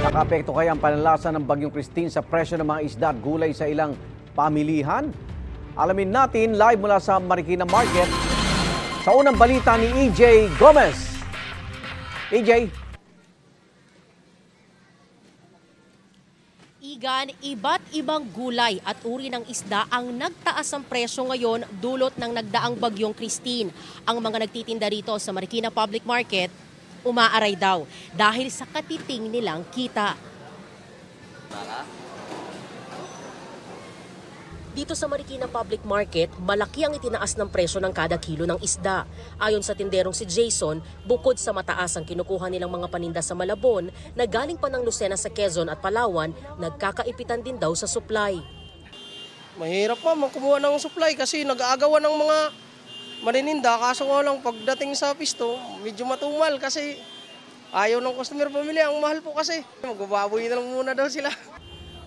Nakaapekto kaya ang pananalasa ng Bagyong Christine sa presyo ng mga isda at gulay sa ilang pamilihan? Alamin natin live mula sa Marikina Market sa unang balita ni EJ Gomez. EJ. Igan, iba't ibang gulay at uri ng isda ang nagtaas ang presyo ngayon dulot ng nagdaang Bagyong Christine. Ang mga nagtitinda rito sa Marikina Public Market, umaaray daw dahil sa katiting nilang kita. Dito sa Marikina Public Market, malaki ang itinaas ng presyo ng kada kilo ng isda. Ayon sa tinderong si Jason, bukod sa mataas ang kinukuha nilang mga paninda sa Malabon, na galing pa ng Lucena sa Quezon at Palawan, nagkakaipitan din daw sa supply. Mahirap pa kumuha ng supply kasi nag-aagawan ng mga manininda. Kaso nga lang pagdating sa pisto, medyo matumal kasi ayaw ng customer pamili. Ang mahal po kasi. Magbababoy na lang muna daw sila.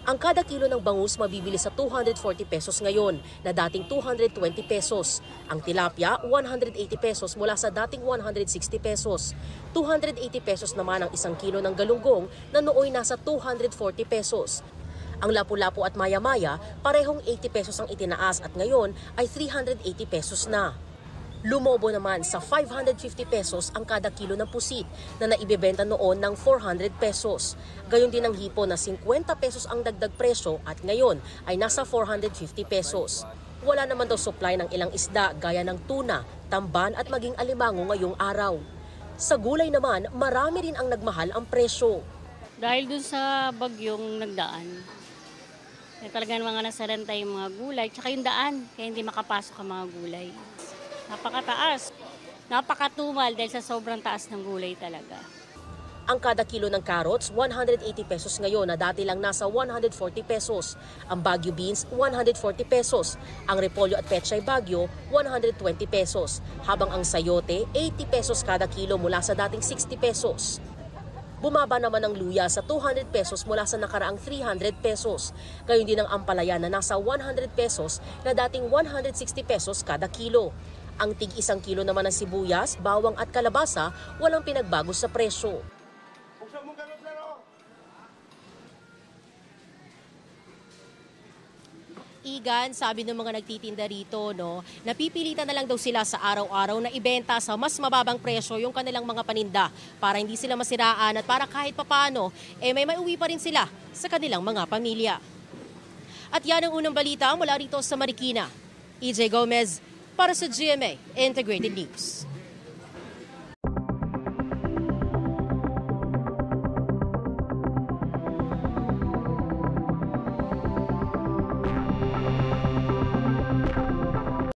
Ang kada kilo ng bangus mabibili sa 240 pesos ngayon na dating 220 pesos. Ang tilapia, 180 pesos mula sa dating 160 pesos. 280 pesos naman ang isang kilo ng galunggong na nooy nasa 240 pesos. Ang lapu-lapu at maya-maya, parehong 80 pesos ang itinaas at ngayon ay 380 pesos na. Lumobo naman sa 550 pesos ang kada kilo ng pusit na naibebenta noon ng 400 pesos. Gayon din ang hipo na 50 pesos ang dagdag presyo at ngayon ay nasa 450 pesos. Wala naman daw supply ng ilang isda gaya ng tuna, tamban at maging alimango ngayong araw. Sa gulay naman, marami rin ang nagmahal ang presyo. Dahil dun sa bagyong nagdaan, talagang mga nasarenta yung mga gulay, tsaka yung daan, kaya hindi makapasok ang mga gulay. Napakataas. Napakatumal dahil sa sobrang taas ng gulay talaga. Ang kada kilo ng carrots, 180 pesos ngayon na dati lang nasa 140 pesos. Ang Baguio beans, 140 pesos. Ang repolyo at pechay Baguio, 120 pesos. Habang ang sayote, 80 pesos kada kilo mula sa dating 60 pesos. Bumaba naman ang luya sa 200 pesos mula sa nakaraang 300 pesos. Gayon din ang ampalaya na nasa 100 pesos na dating 160 pesos kada kilo. Ang tig 1 kilo naman ng sibuyas, bawang at kalabasa, walang pinagbago sa presyo. Igan, sabi ng mga nagtitinda rito, napipilitan na lang daw sila sa araw-araw na ibenta sa mas mababang presyo yung kanilang mga paninda para hindi sila masiraan at para kahit papano, may maiuwi pa rin sila sa kanilang mga pamilya. At yan ang unang balita mula rito sa Marikina. EJ Gomez para sa GMA Integrated News.